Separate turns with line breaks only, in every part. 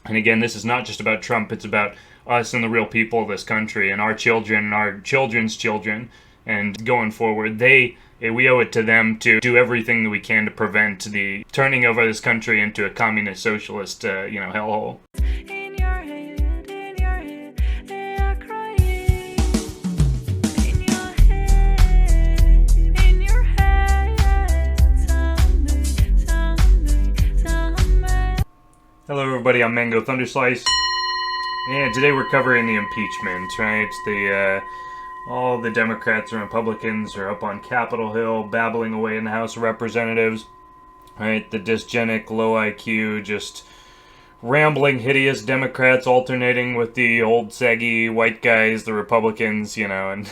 And again, this is not just about Trump, it's about us and the real people of this country and our children and our children's children. And going forward, we owe it to them to do everything that we can to prevent the turning over this country into a communist socialist, hellhole. Hello everybody, I'm Mango Thunderslice, and today we're covering the impeachment, right? All the Democrats and Republicans are up on Capitol Hill, babbling away in the House of Representatives, right? The dysgenic, low IQ, just rambling, hideous Democrats alternating with the old, saggy white guys, the Republicans, and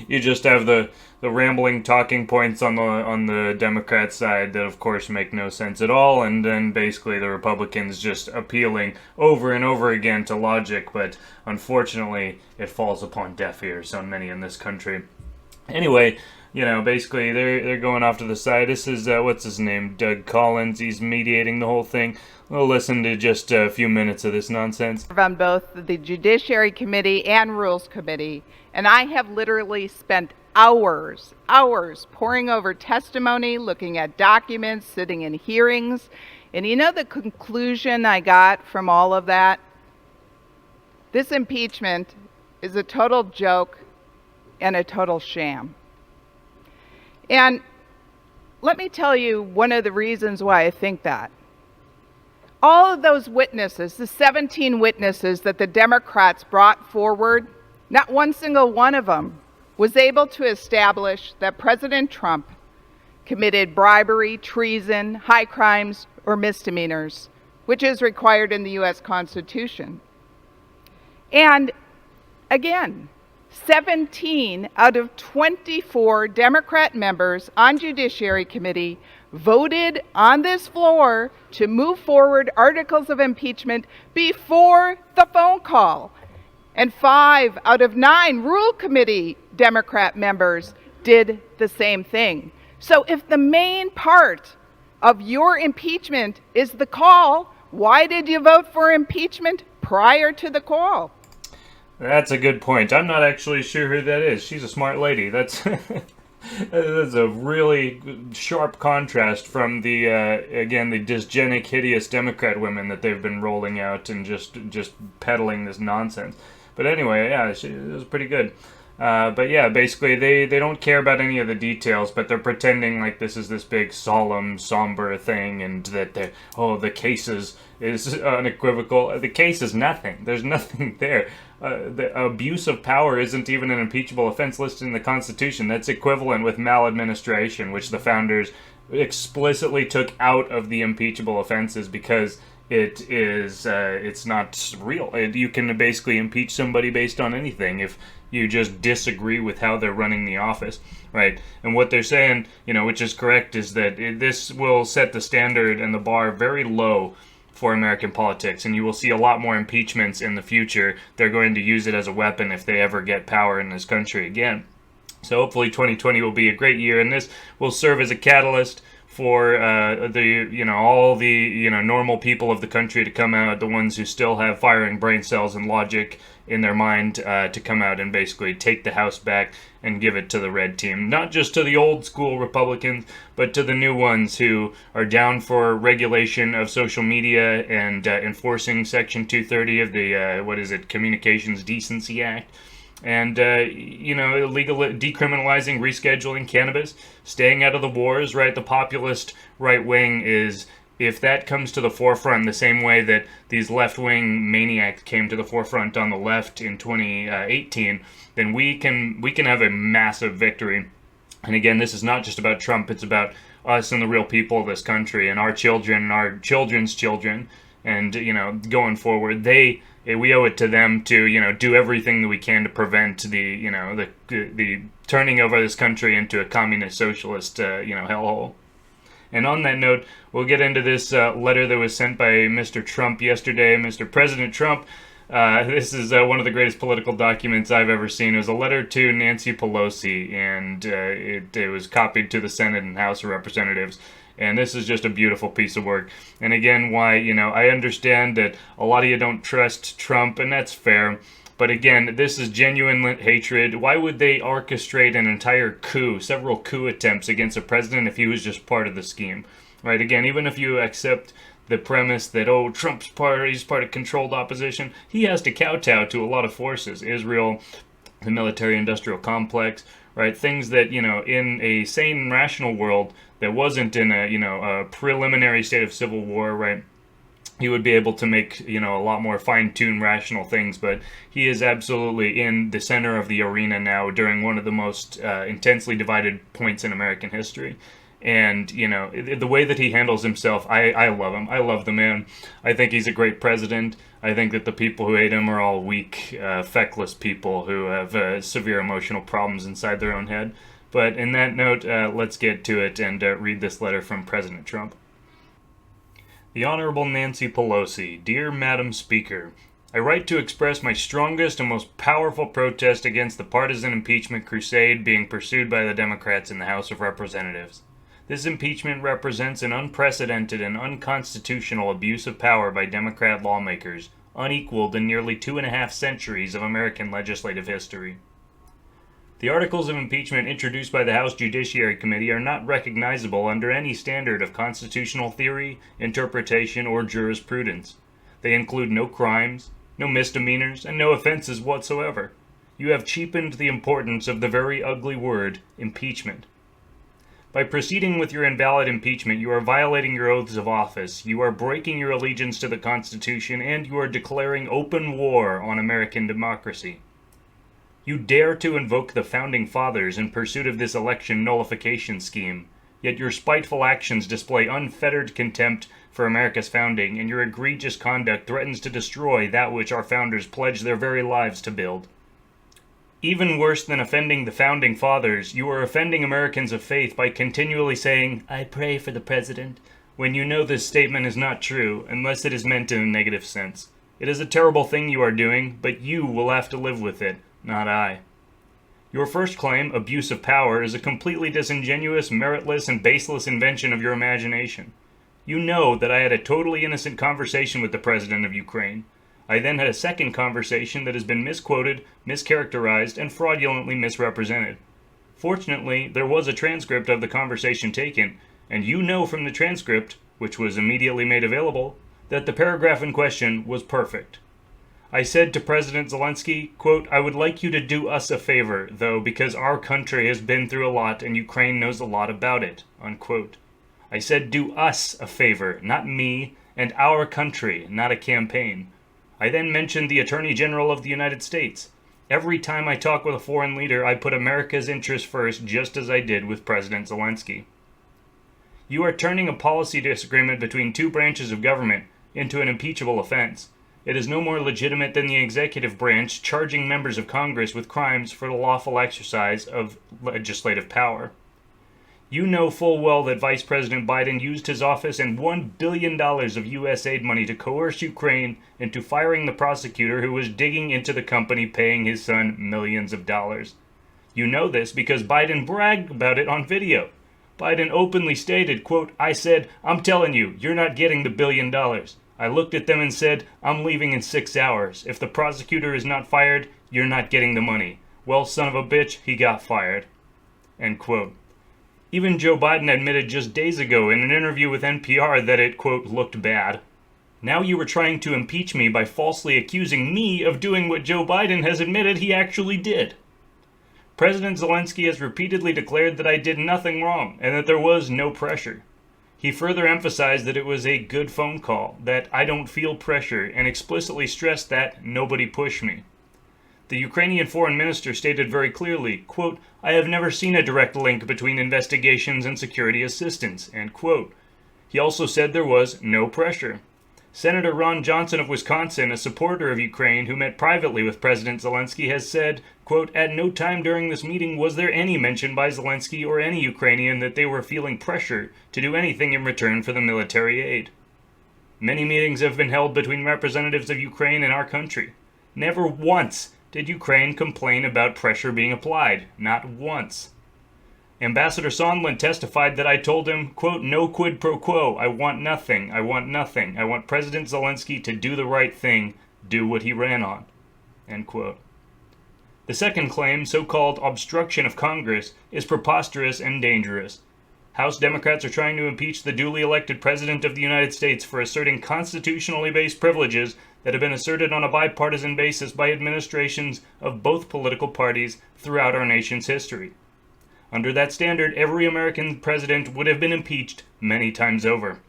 you just have the rambling talking points on the Democrat side that of course make no sense at all, and then basically the Republicans just appealing over and over again to logic, but unfortunately it falls upon deaf ears on many in this country. Anyway, basically they're going off to the side. This is, what's his name, Doug Collins. He's mediating the whole thing. We'll listen to just a few minutes of this nonsense.
On both the Judiciary Committee and Rules Committee, and I have literally spent hours poring over testimony, looking at documents, sitting in hearings, and the conclusion I got from all of that? This impeachment is a total joke and a total sham. And let me tell you one of the reasons why I think that. All of those witnesses, the 17 witnesses that the Democrats brought forward, not one single one of them was able to establish that President Trump committed bribery, treason, high crimes, or misdemeanors, which is required in the U.S. Constitution. And again, 17 out of 24 Democrat members on Judiciary Committee voted on this floor to move forward articles of impeachment before the phone call. And 5 out of 9 Rule Committee Democrat members did the same thing. So if the main part of your impeachment is the call, why did you vote for impeachment prior to the call?
That's a good point. I'm not actually sure who that is. She's a smart lady. That's that's a really sharp contrast from the dysgenic, hideous Democrat women that they've been rolling out and just peddling this nonsense. But anyway, yeah, it was pretty good. But yeah, basically they don't care about any of the details, but they're pretending like this is this big, solemn, somber thing, and that the case is unequivocal. The case is nothing. There's nothing there. The abuse of power isn't even an impeachable offense listed in the Constitution. That's equivalent with maladministration, which the founders explicitly took out of the impeachable offenses because it's not real. You can basically impeach somebody based on anything if you just disagree with how they're running the office, right? And what they're saying, which is correct, is that this will set the standard and the bar very low for American politics, and you will see a lot more impeachments in the future. They're going to use it as a weapon if they ever get power in this country again. So hopefully 2020 will be a great year, and this will serve as a catalyst for all the normal people of the country to come out, the ones who still have firing brain cells and logic in their mind, to come out and basically take the House back and give it to the red team. Not just to the old school Republicans, but to the new ones who are down for regulation of social media and enforcing Section 230 of the Communications Decency Act. And, decriminalizing, rescheduling cannabis, staying out of the wars, right? The populist right wing is, if that comes to the forefront the same way that these left-wing maniacs came to the forefront on the left in 2018, then we can have a massive victory. And again, this is not just about Trump, it's about us and the real people of this country and our children and our children's children. And, going forward, we owe it to them to, do everything that we can to prevent the turning over this country into a communist socialist, hellhole. And on that note, we'll get into this letter that was sent by Mr. Trump yesterday. Mr. President Trump, this is one of the greatest political documents I've ever seen. It was a letter to Nancy Pelosi, and it was copied to the Senate and House of Representatives. And this is just a beautiful piece of work. And again, why, I understand that a lot of you don't trust Trump, and that's fair. But again, this is genuine hatred. Why would they orchestrate an entire coup, several coup attempts against a president if he was just part of the scheme? Right? Again, even if you accept the premise that, Trump's he's part of controlled opposition, he has to kowtow to a lot of forces. Israel, the military-industrial complex, right? Things that, in a sane, rational world that wasn't in a preliminary state of civil war, right? He would be able to make, a lot more fine-tuned, rational things, but he is absolutely in the center of the arena now during one of the most intensely divided points in American history. And, the way that he handles himself, I love him. I love the man. I think he's a great president. I think that the people who hate him are all weak, feckless people who have severe emotional problems inside their own head. But in that note, let's get to it and read this letter from President Trump. The Honorable Nancy Pelosi, Dear Madam Speaker, I write to express my strongest and most powerful protest against the partisan impeachment crusade being pursued by the Democrats in the House of Representatives. This impeachment represents an unprecedented and unconstitutional abuse of power by Democrat lawmakers, unequaled in nearly 2.5 centuries of American legislative history. The articles of impeachment introduced by the House Judiciary Committee are not recognizable under any standard of constitutional theory, interpretation, or jurisprudence. They include no crimes, no misdemeanors, and no offenses whatsoever. You have cheapened the importance of the very ugly word, impeachment. By proceeding with your invalid impeachment, you are violating your oaths of office, you are breaking your allegiance to the Constitution, and you are declaring open war on American democracy. You dare to invoke the Founding Fathers in pursuit of this election nullification scheme, yet your spiteful actions display unfettered contempt for America's founding, and your egregious conduct threatens to destroy that which our founders pledged their very lives to build. Even worse than offending the Founding Fathers, you are offending Americans of faith by continually saying, I pray for the President, when you know this statement is not true, unless it is meant in a negative sense. It is a terrible thing you are doing, but you will have to live with it, not I. Your first claim, abuse of power, is a completely disingenuous, meritless, and baseless invention of your imagination. You know that I had a totally innocent conversation with the President of Ukraine. I then had a second conversation that has been misquoted, mischaracterized, and fraudulently misrepresented. Fortunately, there was a transcript of the conversation taken, and you know from the transcript, which was immediately made available, that the paragraph in question was perfect. I said to President Zelensky, quote, I would like you to do us a favor, though, because our country has been through a lot and Ukraine knows a lot about it, unquote. I said do us a favor, not me, and our country, not a campaign. I then mentioned the Attorney General of the United States. Every time I talk with a foreign leader, I put America's interests first, just as I did with President Zelensky. You are turning a policy disagreement between two branches of government into an impeachable offense. It is no more legitimate than the executive branch charging members of Congress with crimes for the lawful exercise of legislative power. You know full well that Vice President Biden used his office and $1 billion of U.S. aid money to coerce Ukraine into firing the prosecutor who was digging into the company paying his son millions of dollars. You know this because Biden bragged about it on video. Biden openly stated, quote, I said, I'm telling you, you're not getting the $1 billion. I looked at them and said, I'm leaving in 6 hours. If the prosecutor is not fired, you're not getting the money. Well, son of a bitch, he got fired. End quote. Even Joe Biden admitted just days ago in an interview with NPR that it, quote, looked bad. Now you are trying to impeach me by falsely accusing me of doing what Joe Biden has admitted he actually did. President Zelensky has repeatedly declared that I did nothing wrong and that there was no pressure. He further emphasized that it was a good phone call, that I don't feel pressure, and explicitly stressed that nobody pushed me. The Ukrainian foreign minister stated very clearly, quote, I have never seen a direct link between investigations and security assistance, end quote. He also said there was no pressure. Senator Ron Johnson of Wisconsin, a supporter of Ukraine who met privately with President Zelensky, has said, quote, at no time during this meeting was there any mention by Zelensky or any Ukrainian that they were feeling pressure to do anything in return for the military aid. Many meetings have been held between representatives of Ukraine and our country. Never once did Ukraine complain about pressure being applied. Not once. Ambassador Sondland testified that I told him, quote, no quid pro quo. I want nothing. I want nothing. I want President Zelensky to do the right thing, do what he ran on, end quote. The second claim, so-called obstruction of Congress, is preposterous and dangerous. House Democrats are trying to impeach the duly elected President of the United States for asserting constitutionally based privileges that have been asserted on a bipartisan basis by administrations of both political parties throughout our nation's history. Under that standard, every American president would have been impeached many times over.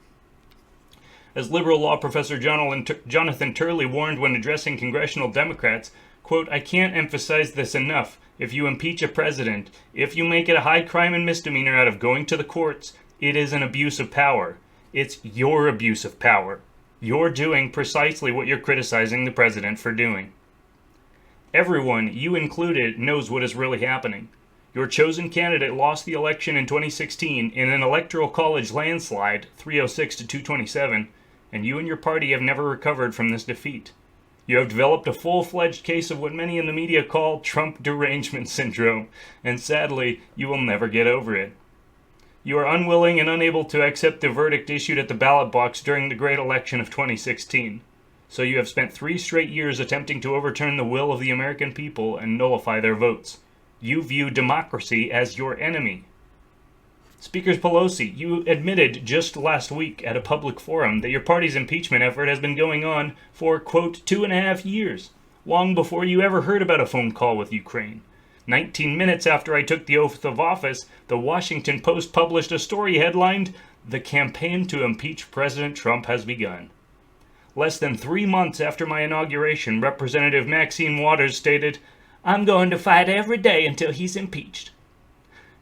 As liberal law professor Jonathan Turley warned when addressing congressional Democrats, quote, I can't emphasize this enough. If you impeach a president, if you make it a high crime and misdemeanor out of going to the courts, it is an abuse of power. It's your abuse of power. You're doing precisely what you're criticizing the president for doing. Everyone, you included, knows what is really happening. Your chosen candidate lost the election in 2016 in an electoral college landslide, 306 to 227, and you and your party have never recovered from this defeat. You have developed a full-fledged case of what many in the media call Trump derangement syndrome, and sadly, you will never get over it. You are unwilling and unable to accept the verdict issued at the ballot box during the great election of 2016. So you have spent 3 straight years attempting to overturn the will of the American people and nullify their votes. You view democracy as your enemy. Speaker Pelosi, you admitted just last week at a public forum that your party's impeachment effort has been going on for, quote, 2.5 years, long before you ever heard about a phone call with Ukraine. 19 minutes after I took the oath of office, the Washington Post published a story headlined, The Campaign to Impeach President Trump Has Begun. Less than 3 months after my inauguration, Representative Maxine Waters stated, I'm going to fight every day until he's impeached.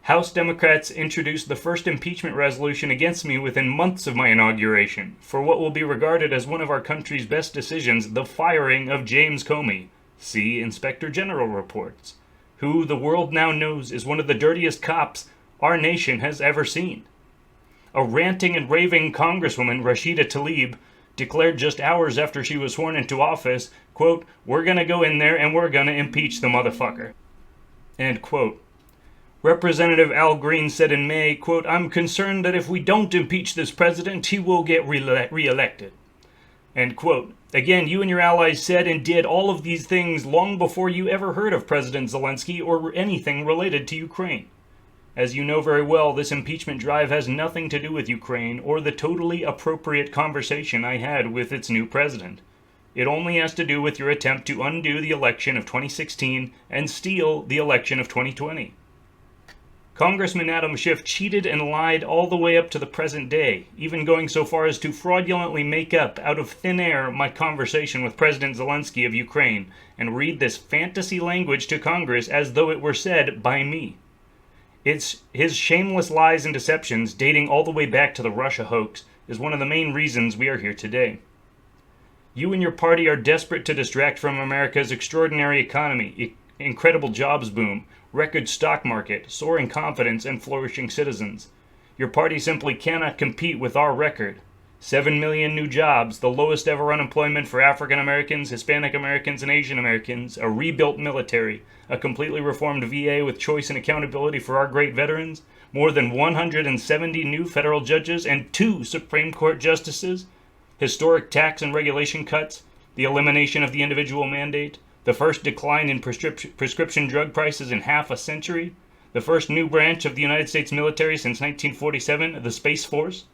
House Democrats introduced the first impeachment resolution against me within months of my inauguration for what will be regarded as one of our country's best decisions, the firing of James Comey, see Inspector General reports, who the world now knows is one of the dirtiest cops our nation has ever seen. A ranting and raving Congresswoman, Rashida Tlaib, declared just hours after she was sworn into office, quote, we're gonna go in there and we're gonna impeach the motherfucker, end quote. Representative Al Green said in May, quote, I'm concerned that if we don't impeach this president, he will get reelected, end quote. Again, you and your allies said and did all of these things long before you ever heard of President Zelensky or anything related to Ukraine. As you know very well, this impeachment drive has nothing to do with Ukraine or the totally appropriate conversation I had with its new president. It only has to do with your attempt to undo the election of 2016 and steal the election of 2020. Congressman Adam Schiff cheated and lied all the way up to the present day, even going so far as to fraudulently make up out of thin air my conversation with President Zelensky of Ukraine and read this fantasy language to Congress as though it were said by me. It's his shameless lies and deceptions dating all the way back to the Russia hoax is one of the main reasons we are here today. You and your party are desperate to distract from America's extraordinary economy, incredible jobs boom, record stock market, soaring confidence, and flourishing citizens. Your party simply cannot compete with our record. 7 million new jobs, the lowest ever unemployment for African Americans, Hispanic Americans, and Asian Americans, a rebuilt military, a completely reformed VA with choice and accountability for our great veterans, more than 170 new federal judges and 2 Supreme Court justices, historic tax and regulation cuts, the elimination of the individual mandate, the first decline in prescription drug prices in half a century, the first new branch of the United States military since 1947, the Space Force,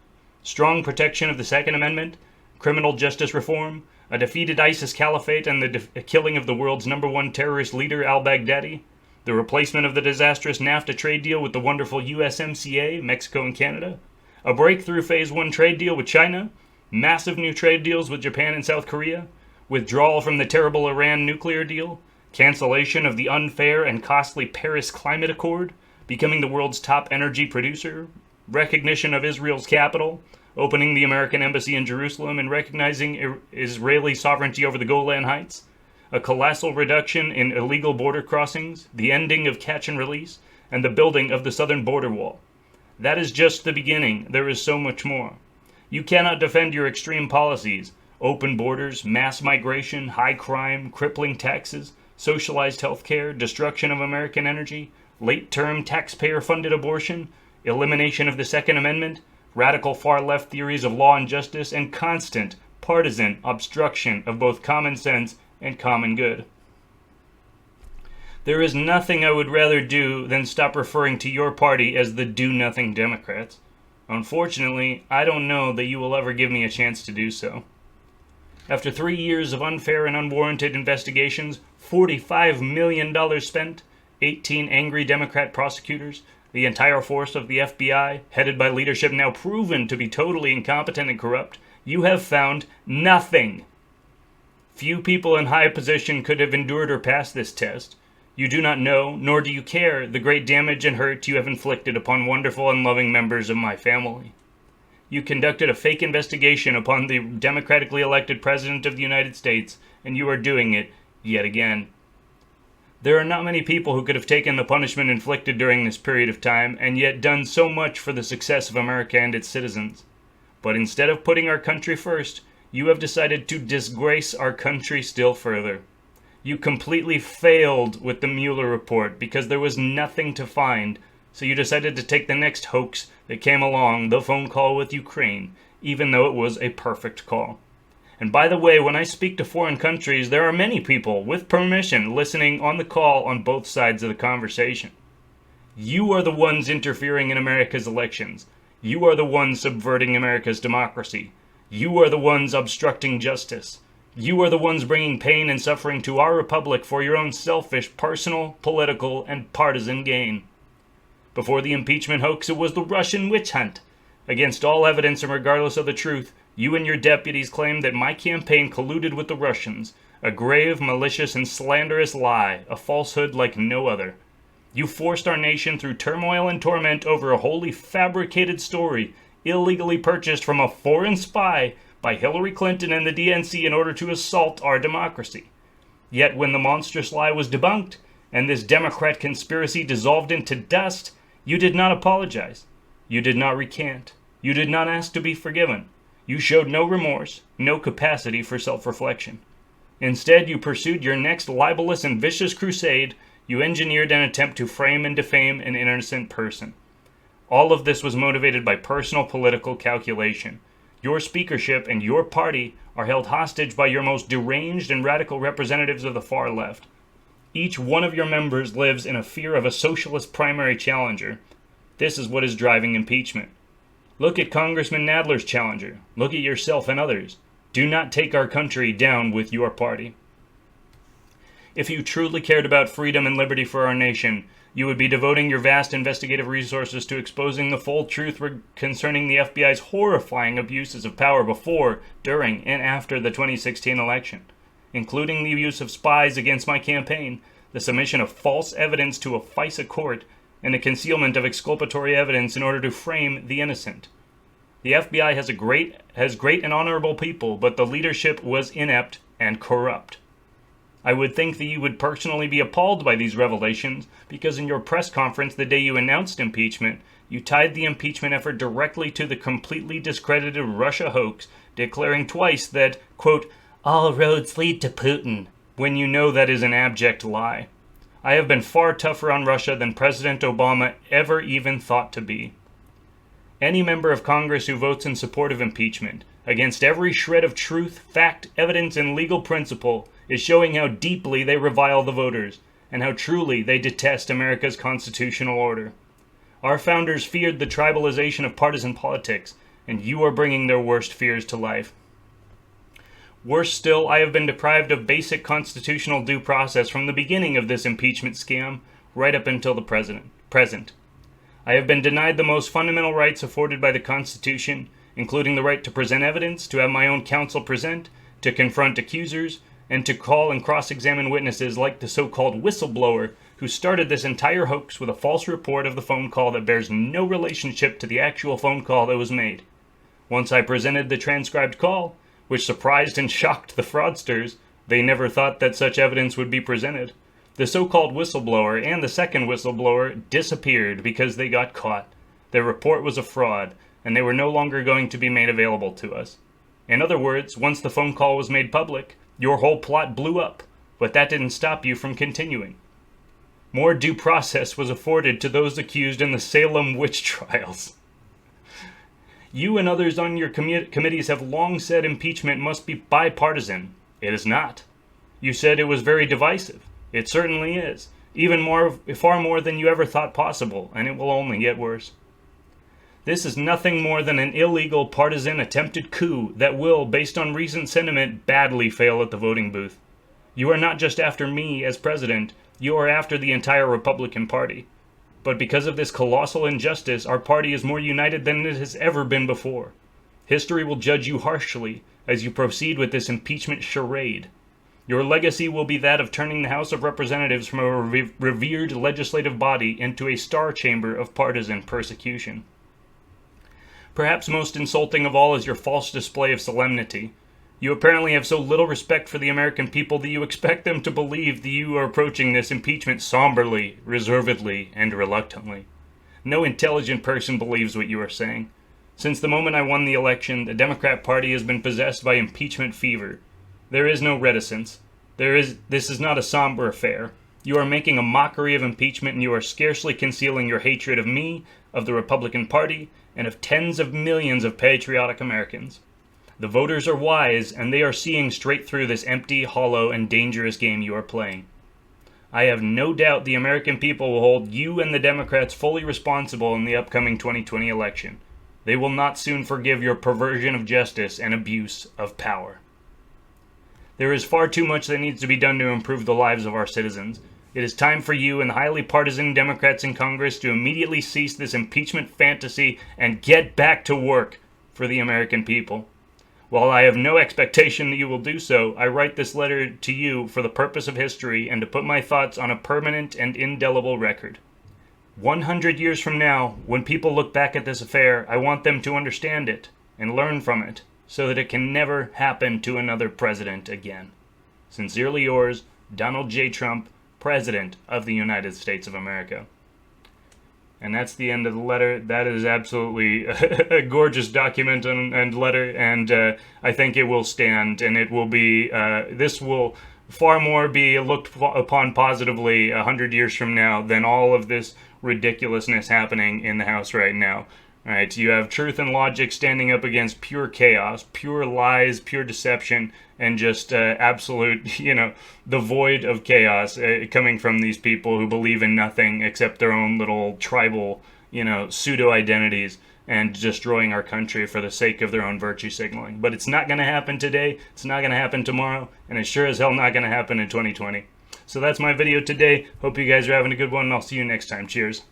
strong protection of the Second Amendment, criminal justice reform, a defeated ISIS caliphate and the killing of the world's #1 terrorist leader al-Baghdadi, the replacement of the disastrous NAFTA trade deal with the wonderful USMCA, Mexico and Canada, a breakthrough Phase 1 trade deal with China, massive new trade deals with Japan and South Korea, withdrawal from the terrible Iran nuclear deal, cancellation of the unfair and costly Paris Climate Accord, becoming the world's top energy producer, recognition of Israel's capital, opening the American embassy in Jerusalem and recognizing Israeli sovereignty over the Golan Heights, a colossal reduction in illegal border crossings, the ending of catch and release, and the building of the southern border wall. That is just the beginning. There is so much more. You cannot defend your extreme policies, open borders, mass migration, high crime, crippling taxes, socialized health care, destruction of American energy, late-term taxpayer-funded abortion, elimination of the Second Amendment, radical far-left theories of law and justice, and constant partisan obstruction of both common sense and common good. There is nothing I would rather do than stop referring to your party as the do-nothing Democrats. Unfortunately, I don't know that you will ever give me a chance to do so. After 3 years of unfair and unwarranted investigations, $45 million spent, 18 angry Democrat prosecutors, the entire force of the FBI, headed by leadership now proven to be totally incompetent and corrupt, you have found nothing. Few people in high position could have endured or passed this test. You do not know, nor do you care, the great damage and hurt you have inflicted upon wonderful and loving members of my family. You conducted a fake investigation upon the democratically elected President of the United States, and you are doing it yet again. There are not many people who could have taken the punishment inflicted during this period of time, and yet done so much for the success of America and its citizens. But instead of putting our country first, you have decided to disgrace our country still further. You completely failed with the Mueller report because there was nothing to find, so you decided to take the next hoax that came along, the phone call with Ukraine, even though it was a perfect call. And by the way, when I speak to foreign countries, there are many people, with permission, listening on the call on both sides of the conversation. You are the ones interfering in America's elections. You are the ones subverting America's democracy. You are the ones obstructing justice. You are the ones bringing pain and suffering to our republic for your own selfish, personal, political, and partisan gain. Before the impeachment hoax, it was the Russian witch hunt. Against all evidence and regardless of the truth, you and your deputies claimed that my campaign colluded with the Russians, a grave, malicious, and slanderous lie, a falsehood like no other. You forced our nation through turmoil and torment over a wholly fabricated story, illegally purchased from a foreign spy by Hillary Clinton and the DNC in order to assault our democracy. Yet when the monstrous lie was debunked, and this Democrat conspiracy dissolved into dust, you did not apologize. You did not recant. You did not ask to be forgiven. You showed no remorse, no capacity for self-reflection. Instead, you pursued your next libelous and vicious crusade. You engineered an attempt to frame and defame an innocent person. All of this was motivated by personal political calculation. Your speakership and your party are held hostage by your most deranged and radical representatives of the far left. Each one of your members lives in a fear of a socialist primary challenger. This is what is driving impeachment. Look at Congressman Nadler's challenger. Look at yourself and others. Do not take our country down with your party. If you truly cared about freedom and liberty for our nation, you would be devoting your vast investigative resources to exposing the full truth concerning the FBI's horrifying abuses of power before, during, and after the 2016 election, including the use of spies against my campaign, the submission of false evidence to a FISA court, and the concealment of exculpatory evidence in order to frame the innocent. The FBI has great and honorable people, but the leadership was inept and corrupt. I would think that you would personally be appalled by these revelations, because in your press conference the day you announced impeachment, you tied the impeachment effort directly to the completely discredited Russia hoax, declaring twice that, quote, all roads lead to Putin, when you know that is an abject lie. I have been far tougher on Russia than President Obama ever even thought to be. Any member of Congress who votes in support of impeachment, against every shred of truth, fact, evidence, and legal principle, is showing how deeply they revile the voters, and how truly they detest America's constitutional order. Our founders feared the tribalization of partisan politics, and you are bringing their worst fears to life. Worse still, I have been deprived of basic constitutional due process from the beginning of this impeachment scam, right up until the present. I have been denied the most fundamental rights afforded by the Constitution, including the right to present evidence, to have my own counsel present, to confront accusers, and to call and cross-examine witnesses like the so-called whistleblower who started this entire hoax with a false report of the phone call that bears no relationship to the actual phone call that was made. Once I presented the transcribed call, which surprised and shocked the fraudsters, they never thought that such evidence would be presented. The so-called whistleblower and the second whistleblower disappeared because they got caught. Their report was a fraud, and they were no longer going to be made available to us. In other words, once the phone call was made public, your whole plot blew up, but that didn't stop you from continuing. More due process was afforded to those accused in the Salem witch trials. You and others on your committees have long said impeachment must be bipartisan. It is not. You said it was very divisive. It certainly is. Far more than you ever thought possible, and it will only get worse. This is nothing more than an illegal, partisan, attempted coup that will, based on recent sentiment, badly fail at the voting booth. You are not just after me as president, you are after the entire Republican Party. But because of this colossal injustice, our party is more united than it has ever been before. History will judge you harshly as you proceed with this impeachment charade. Your legacy will be that of turning the House of Representatives from a revered legislative body into a star chamber of partisan persecution. Perhaps most insulting of all is your false display of solemnity. You apparently have so little respect for the American people that you expect them to believe that you are approaching this impeachment somberly, reservedly, and reluctantly. No intelligent person believes what you are saying. Since the moment I won the election, the Democrat Party has been possessed by impeachment fever. There is no reticence. This is not a somber affair. You are making a mockery of impeachment, and you are scarcely concealing your hatred of me, of the Republican Party, and of tens of millions of patriotic Americans. The voters are wise, and they are seeing straight through this empty, hollow, and dangerous game you are playing. I have no doubt the American people will hold you and the Democrats fully responsible in the upcoming 2020 election. They will not soon forgive your perversion of justice and abuse of power. There is far too much that needs to be done to improve the lives of our citizens. It is time for you and the highly partisan Democrats in Congress to immediately cease this impeachment fantasy and get back to work for the American people. While I have no expectation that you will do so, I write this letter to you for the purpose of history and to put my thoughts on a permanent and indelible record. 100 years from now, when people look back at this affair, I want them to understand it and learn from it so that it can never happen to another president again. Sincerely yours, Donald J. Trump, President of the United States of America. And that's the end of the letter. That is absolutely a gorgeous document and letter, and I think it will stand, and it will be, this will far more be looked upon positively 100 years from now than all of this ridiculousness happening in the House right now. Right, you have truth and logic standing up against pure chaos, pure lies, pure deception, and just absolute, the void of chaos coming from these people who believe in nothing except their own little tribal, pseudo-identities and destroying our country for the sake of their own virtue signaling. But it's not going to happen today, it's not going to happen tomorrow, and it's sure as hell not going to happen in 2020. So that's my video today. Hope you guys are having a good one, and I'll see you next time. Cheers.